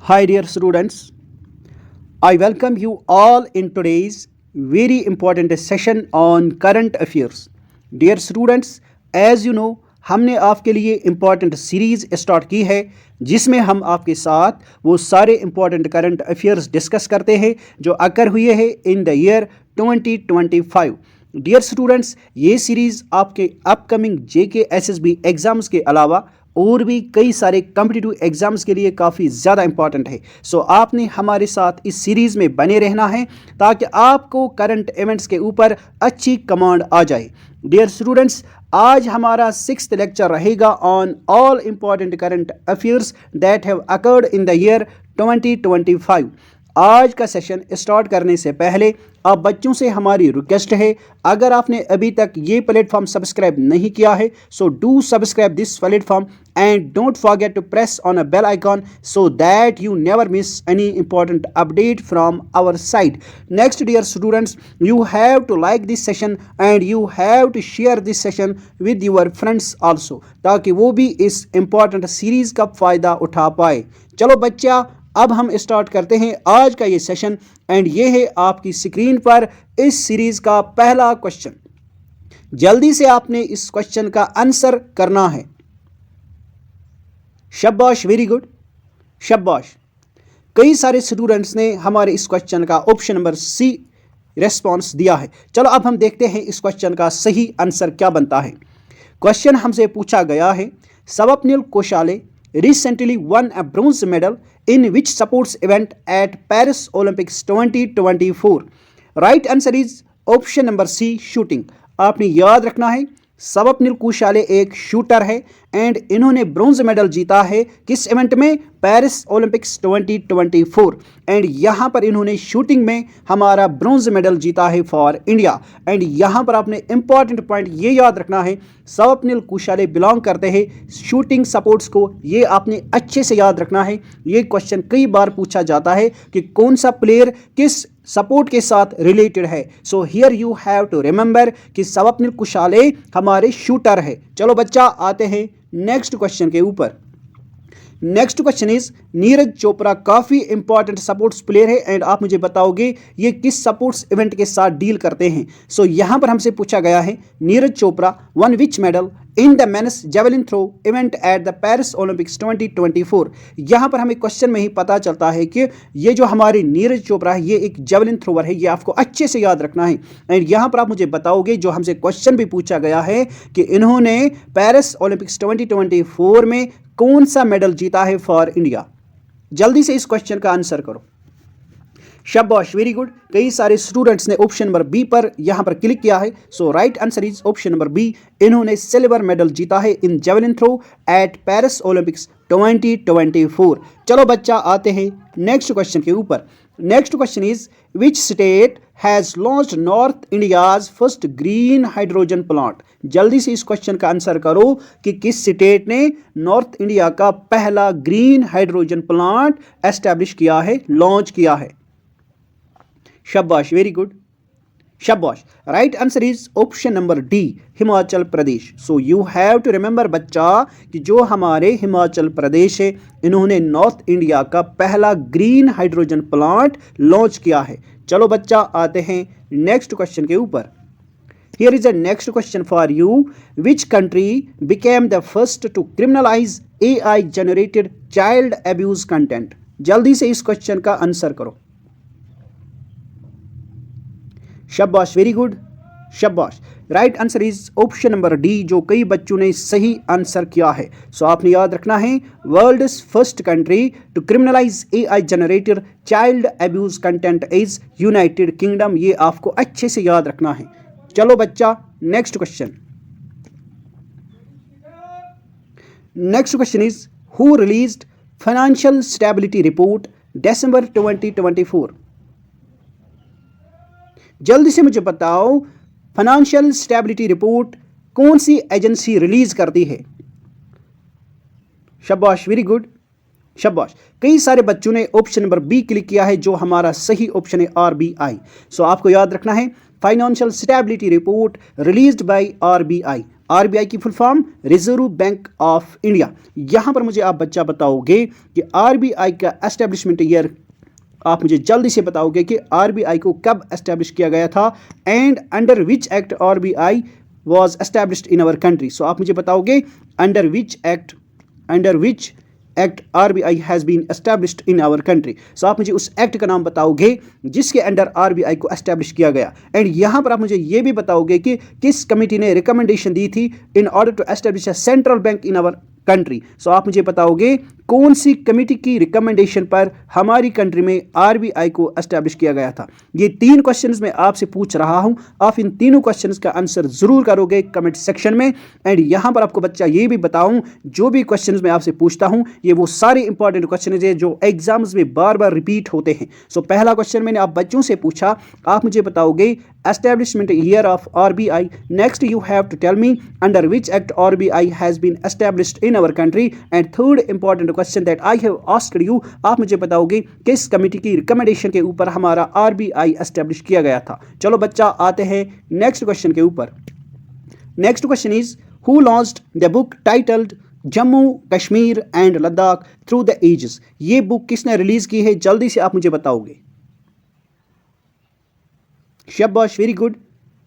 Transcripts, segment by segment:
Hi, dear students. I welcome you all in today's very important session on current affairs. Dear students, as you know, हमने आपके लिए important series start की है जिसमें हम आपके साथ वो सारे इम्पॉर्टेंट करंट अफेयर्स डिस्कस करते हैं जो अकर हुए हैं in the year 2025। Dear students, ये सीरीज़ आपके अपकमिंग जेके एसएसबी एग्ज़ाम्स के अलावा और भी कई सारे कॉम्पिटिटिव एग्जाम्स के लिए काफ़ी ज़्यादा इंपॉर्टेंट है। सो आपने हमारे साथ इस सीरीज़ में बने रहना है ताकि आपको करंट इवेंट्स के ऊपर अच्छी कमांड आ जाए। डियर स्टूडेंट्स, आज हमारा 6th लेक्चर रहेगा on all important current affairs that have occurred in the year 2025। आज का सेशन स्टार्ट करने से पहले आप बच्चों से हमारी रिक्वेस्ट है, अगर आपने अभी तक ये प्लेटफॉर्म सब्सक्राइब नहीं किया है so do subscribe this platform and don't forget to press on a bell icon so that you never miss any important update from our side. Next dear students, you have to like this session and you have to share this session with your friends also, ताकि वो भी इस important series का फ़ायदा उठा पाए। चलो बच्चा, अब हम स्टार्ट करते हैं आज का ये सेशन एंड ये है आपकी स्क्रीन पर इस सीरीज का पहला क्वेश्चन। जल्दी से आपने इस क्वेश्चन का आंसर करना है। शाबाश, वेरी गुड, शाबाश। कई सारे स्टूडेंट्स ने हमारे इस क्वेश्चन का ऑप्शन नंबर सी रेस्पॉन्स दिया है। चलो अब हम देखते हैं इस क्वेश्चन का सही आंसर क्या बनता है। क्वेश्चन हमसे पूछा गया है, Swapnil कोशाले recently won a bronze medal in which sports event at Paris Olympics 2024? Right answer is option number C, shooting। आपने याद रखना है स्वप्निल कोशाले एक शूटर है एंड इन्होंने ब्रॉन्ज मेडल जीता है किस इवेंट में? Paris Olympics 2024। एंड यहाँ पर इन्होंने शूटिंग में हमारा ब्रॉन्ज मेडल जीता है फॉर इंडिया। एंड यहाँ पर आपने इंपॉर्टेंट पॉइंट ये याद रखना है, स्वप्निल कोशाले बिलोंग करते हैं शूटिंग स्पोर्ट्स को। ये आपने अच्छे से याद रखना है। ये क्वेश्चन कई बार पूछा जाता है कि कौन सा प्लेयर किस सपोर्ट के साथ रिलेटेड है। So here you have to remember कि स्वप्निल कोशाले हमारे शूटर है। चलो बच्चा, आते हैं नेक्स्ट क्वेश्चन के ऊपर। Next question is, Neeraj Chopra काफ़ी इंपॉर्टेंट स्पोर्ट्स प्लेयर है एंड आप मुझे बताओगे ये किस स्पोर्ट्स इवेंट के साथ डील करते हैं। सो यहाँ पर हमसे पूछा गया है, Neeraj Chopra won which medal in the men's javelin throw event at the Paris Olympics 2024। यहाँ पर हमें क्वेश्चन में ही पता चलता है कि ये जो हमारे नीरज चोपड़ा है ये एक जेवलिन थ्रोवर है। ये आपको अच्छे से याद रखना है। एंड यहाँ पर आप मुझे बताओगे, जो हमसे क्वेश्चन भी पूछा गया है कि इन्होंने पेरिस ओलंपिक्स 2024 में कौन सा मेडल जीता है फॉर इंडिया। जल्दी से इस क्वेश्चन का आंसर करो। शाबाश, वेरी गुड। कई सारे स्टूडेंट्स ने ऑप्शन नंबर बी पर यहां पर क्लिक किया है। So right answer is option number B. इन्होंने सिल्वर मेडल जीता है in javelin throw at Paris Olympics 2024। चलो बच्चा, आते हैं नेक्स्ट क्वेश्चन के ऊपर। Next question is, which state has launched north India's first green hydrogen plant. जल्दी से इस क्वेश्चन का आंसर करो कि किस स्टेट ने नॉर्थ इंडिया का पहला ग्रीन हाइड्रोजन प्लांट एस्टैब्लिश किया है, लॉन्च किया है। शाबाश, वेरी गुड, शाबाश। Right answer is option number D, Himachal Pradesh. So you have to remember बच्चा कि जो हमारे हिमाचल प्रदेश है इन्होंने नॉर्थ इंडिया का पहला ग्रीन हाइड्रोजन प्लांट लॉन्च किया है। चलो बच्चा, आते हैं नेक्स्ट क्वेश्चन के ऊपर। Here is a next question for you, which country became the first to criminalise AI generated child abuse content. जल्दी से इस क्वेश्चन का आंसर करो। शाबाश, वेरी गुड, शाबाश। Right answer is option number D, जो कई बच्चों ने सही आंसर किया है। सो आपने याद रखना है, world's first country to criminalise AI generated child abuse content is United Kingdom. ये आपको अच्छे से याद रखना है। चलो बच्चा, next question. Next question is, who released financial stability report December 2024। जल्दी से मुझे बताओ, फाइनेंशियल स्टेबिलिटी रिपोर्ट कौन सी एजेंसी रिलीज करती है। शाबाश, वेरी गुड, शाबाश। कई सारे बच्चों ने ऑप्शन नंबर बी क्लिक किया है, जो हमारा सही ऑप्शन है RBI। सो आपको याद रखना है, financial stability report released by RBI। RBI की full form Reserve Bank of India. यहां पर मुझे आप बच्चा बताओगे कि आरबीआई का एस्टेब्लिशमेंट ईयर आप मुझे जल्दी से बताओगे कि आरबीआई को कब एस्टेब्लिश किया गया था and under which act RBI was established in our country. So आप मुझे बताओगे under which act RBI has been established in our country. So आप मुझे उस एक्ट का नाम बताओगे जिसके अंडर आरबीआई को एस्टेब्लिश किया गया। एंड यहाँ पर आप मुझे ये भी बताओगे कि किस कमेटी ने रिकमेंडेशन दी थी in order to establish a central bank in our country. So आप मुझे बताओगे कौन सी कमेटी की रिकमेंडेशन पर हमारी कंट्री में आरबीआई को एस्टेब्लिश किया गया था। ये 3 क्वेश्चंस मैं आपसे पूछ रहा हूं, आप इन तीनों क्वेश्चंस का आंसर जरूर करोगे कमेंट सेक्शन में। एंड यहां पर आपको बच्चा ये भी बताऊं, जो भी क्वेश्चंस मैं आपसे पूछता हूं ये वो सारे इंपॉर्टेंट क्वेश्चन है जो एग्जाम्स में बार बार रिपीट होते हैं। सो पहला क्वेश्चन मैंने आप बच्चों से पूछा, आप मुझे बताओगे establishment year of RBI. Next you have to tell me under which act RBI has been established in our country. And third important question that I have asked you, आप मुझे बताओगे किस कमेटी की रिकमेंडेशन के ऊपर हमारा RBI establish किया गया था। चलो बच्चा आते हैं नेक्स्ट क्वेश्चन के ऊपर। Next question is who launched the book titled Jammu Kashmir and Ladakh through the ages. ये बुक किसने रिलीज की है, जल्दी से आप मुझे बताओगे। शाबाश, वेरी गुड,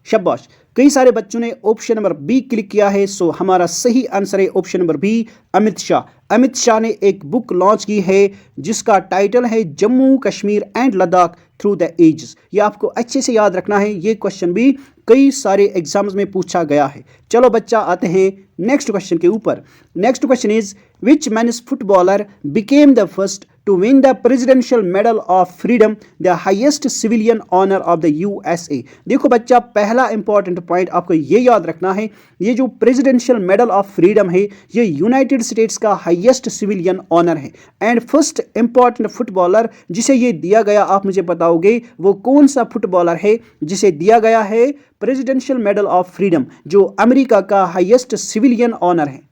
शाबाश। कई सारे बच्चों ने ऑप्शन नंबर बी क्लिक किया है। सो हमारा सही आंसर है option number B, Amit Shah. Amit Shah ने एक बुक लॉन्च की है जिसका टाइटल है Jammu Kashmir and Ladakh through the ages. ये आपको अच्छे से याद रखना है, ये क्वेश्चन भी कई सारे एग्जाम्स में पूछा गया है। चलो बच्चा आते हैं नेक्स्ट क्वेश्चन के ऊपर। Next question is which men's footballer became the first to win the Presidential Medal of Freedom, the highest civilian honor of the USA। देखो बच्चा, पहला इंपॉर्टेंट पॉइंट आपको ये याद रखना है, ये जो प्रेसिडेंशियल मेडल ऑफ फ्रीडम है ये यूनाइटेड स्टेट्स का हाईएस्ट सिविलियन ऑनर है। एंड फर्स्ट इंपॉर्टेंट फुटबॉलर जिसे ये दिया गया, आप मुझे बताओगे वो कौन सा फुटबॉलर है जिसे दिया गया है प्रेसिडेंशियल मेडल ऑफ फ्रीडम, जो अमेरिका का हाईएस्ट सिविलियन ऑनर है।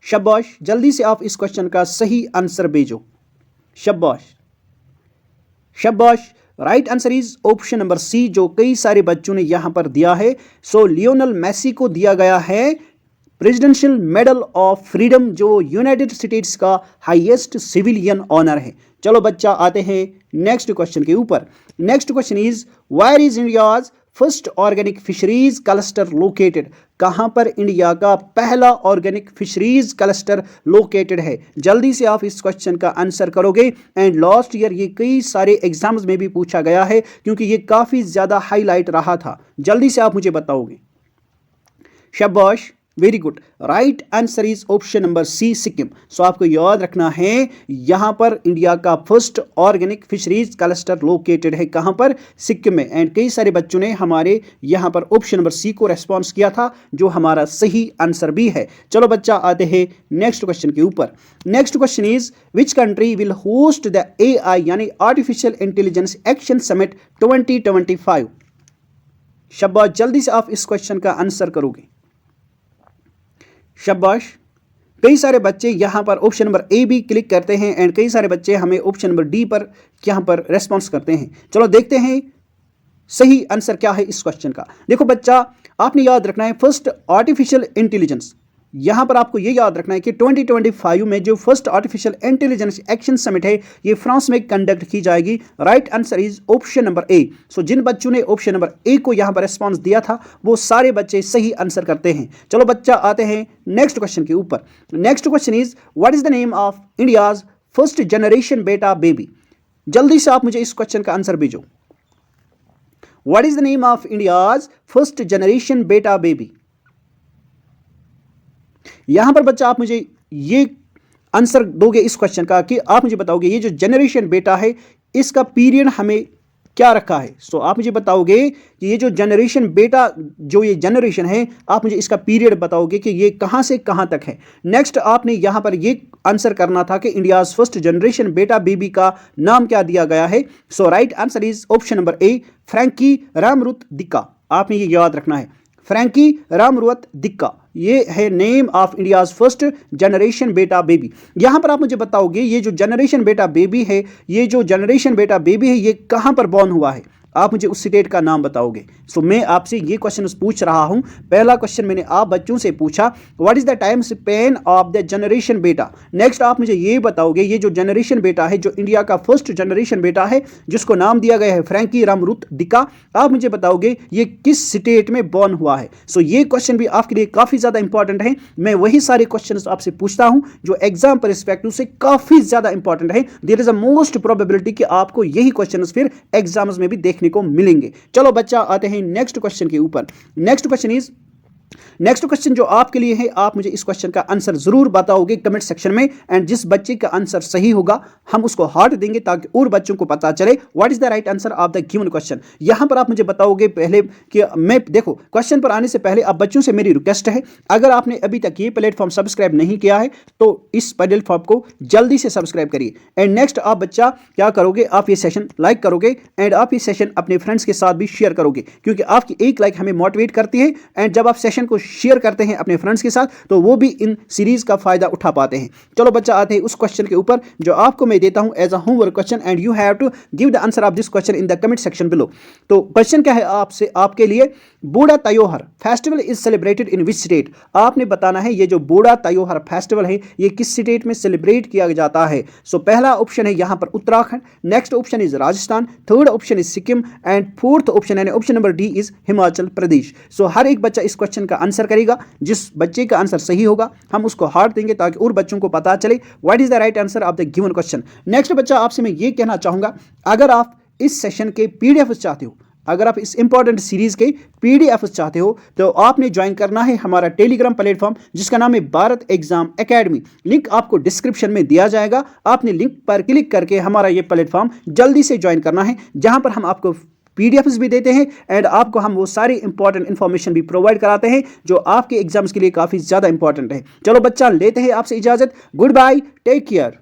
शाबाश, जल्दी से आप इस क्वेश्चन का सही आंसर भेजो। शाबाश शाबाश। Right answer is option number C, जो कई सारे बच्चों ने यहां पर दिया है। सो लियोनेल मेसी को दिया गया है प्रेसिडेंशियल मेडल ऑफ फ्रीडम, जो यूनाइटेड स्टेट्स का हाईएस्ट सिविलियन ऑनर है। चलो बच्चा आते हैं नेक्स्ट क्वेश्चन के ऊपर। Next question is where is India's first organic fisheries cluster located. कहां पर इंडिया का पहला ऑर्गेनिक फिशरीज क्लस्टर लोकेटेड है। जल्दी से आप इस क्वेश्चन का आंसर करोगे। एंड लास्ट ईयर ये कई सारे एग्जाम्स में भी पूछा गया है क्योंकि ये काफी ज्यादा हाईलाइट रहा था। जल्दी से आप मुझे बताओगे। शाबाश, very good. Right answer is option number C, Sikkim. So आपको याद रखना है यहां पर इंडिया का first organic fisheries cluster located है कहां पर, सिक्किम में। एंड कई सारे बच्चों ने हमारे यहां पर ऑप्शन नंबर सी को रेस्पॉन्स किया था, जो हमारा सही आंसर भी है। चलो बच्चा आते हैं नेक्स्ट क्वेश्चन के ऊपर। Next question is which country will host the AI यानी आर्टिफिशियल इंटेलिजेंस एक्शन समिट 2025। शाबाश, जल्दी से आप इस क्वेश्चन का आंसर करोगे। शाबाश। कई सारे बच्चे यहां पर ऑप्शन नंबर ए भी क्लिक करते हैं एंड कई सारे बच्चे हमें ऑप्शन नंबर डी पर यहां पर रेस्पॉन्स करते हैं। चलो देखते हैं सही आंसर क्या है इस क्वेश्चन का। देखो बच्चा, आपने याद रखना है फर्स्ट आर्टिफिशियल इंटेलिजेंस। यहां पर आपको यह याद रखना है कि 2025 में जो first artificial intelligence action summit है ये फ्रांस में कंडक्ट की जाएगी। Right answer is option number A. So जिन बच्चों ने ऑप्शन नंबर ए को यहां पर रेस्पॉन्स दिया था वो सारे बच्चे सही आंसर करते हैं। चलो बच्चा आते हैं नेक्स्ट क्वेश्चन के ऊपर। Next question is what is the name of India's first generation beta baby. जल्दी से आप मुझे इस क्वेश्चन का आंसर भेजो। What is the name of India's first generation beta baby. यहां पर बच्चा आप मुझे ये आंसर दोगे इस क्वेश्चन का कि आप मुझे बताओगे ये जो जनरेशन बेटा है इसका पीरियड हमें क्या रखा है। सो आप मुझे बताओगे कि ये जो जनरेशन बेटा, जो ये जनरेशन है, आप मुझे इसका पीरियड बताओगे कि ये कहां से कहां तक है। नेक्स्ट आपने यहां पर ये आंसर करना था कि India's first generation beta baby का नाम क्या दिया गया है। So right answer is option number A, Frankie Remruatdika. आपने ये याद रखना है, फ्रैंकी रामरुत दिक्का, ये है name of India's first generation beta baby. यहां पर आप मुझे बताओगे ये जो जनरेशन बेटा बेबी है, ये जो जनरेशन बेटा बेबी है ये कहां पर बॉर्न हुआ है। आप मुझे उस स्टेट का नाम बताओगे। सो मैं आपसे ये क्वेश्चन पूछ रहा हूं। पहला क्वेश्चन मैंने आप बच्चों से पूछा, what is the time span of the generation बेटा। नेक्स्ट आप मुझे ये बताओगे, ये जो जनरेशन बेटा है, जो इंडिया का फर्स्ट जनरेशन बेटा है, जिसको नाम दिया गया है फ्रैंकी रामरुत डिका, आप मुझे बताओगे ये किस स्टेट में बॉर्न हुआ है। सो ये क्वेश्चन भी आपके लिए काफी ज्यादा इंपॉर्टेंट है। मैं वही सारे क्वेश्चन आपसे पूछता हूं जो एग्जाम परस्पेक्टिव से काफी ज्यादा इंपॉर्टेंट है। There is a most probability कि आपको यही क्वेश्चन फिर एग्जाम्स में भी देखने को मिलेंगे। चलो बच्चा, आते हैं नेक्स्ट क्वेश्चन के ऊपर। नेक्स्ट क्वेश्चन जो आपके लिए है, आप मुझे इस क्वेश्चन का आंसर जरूर बताओगे कमेंट सेक्शन में, एंड जिस बच्चे का आंसर सही होगा हम उसको हार्ट देंगे ताकि और बच्चों को पता चले what is the right answer of the given question. यहां पर आप मुझे बताओगे पहले कि मैं देखो, क्वेश्चन पर आने से पहले आप बच्चों से मेरी रिक्वेस्ट है, अगर आपने अभी तक ये प्लेटफॉर्म सब्सक्राइब नहीं किया है तो इस प्लेटफॉर्म को जल्दी से सब्सक्राइब करिए। एंड नेक्स्ट आप बच्चा क्या करोगे, आप ये सेशन लाइक करोगे एंड आप ये सेशन अपने फ्रेंड्स के साथ भी शेयर करोगे, क्योंकि आपकी एक लाइक हमें मोटिवेट करती है। एंड जब आप सेशन को शेयर करते हैं अपने फ्रेंड्स के साथ तो वो भी इन सीरीज का फायदा उठा पाते हैं। चलो बच्चा, आते हैं उस क्वेश्चन के ऊपर जो आपको मैं देता हूं as a homework question, and you have to give the answer of this question in the comment section below. तो क्वेश्चन क्या है आपसे, आपके लिए, Budha Tyohar festival is celebrated in which state. आपने बताना है ये जो बूढ़ा त्योहार फेस्टिवल है ये किस स्टेट में सेलिब्रेट किया जाता है। सो पहला ऑप्शन है यहां पर Uttarakhand, next option is Rajasthan, third option is Sikkim, and fourth option यानी option number D is Himachal Pradesh. So हर एक बच्चा इस क्वेश्चन का आंसर करेगा, जिस बच्चे का आंसर सही होगा हम उसको हार्ट देंगे ताकि और बच्चों को पता चले what is the right answer of the given question. Next बच्चा, आपसे मैं ये कहना चाहूंगा, अगर आप इस सेशन के पीडीएफ चाहते हो, अगर आप इस इंपॉर्टेंट सीरीज के पीडीएफ चाहते हो तो आपने ज्वाइन करना है हमारा टेलीग्राम प्लेटफॉर्म जिसका नाम है भारत एग्जाम एकेडमी। लिंक आपको डिस्क्रिप्शन में दिया जाएगा। आपने लिंक पर क्लिक करके हमारा ये प्लेटफॉर्म जल्दी से ज्वाइन करना है, जहां पर हम आपको पीडीएफ्स भी देते हैं एंड आपको हम वो सारी इंपॉर्टेंट इन्फॉर्मेशन भी प्रोवाइड कराते हैं जो आपके एग्जाम्स के लिए काफ़ी ज़्यादा इंपॉर्टेंट है। चलो बच्चा, लेते हैं आपसे इजाज़त। Goodbye, take care.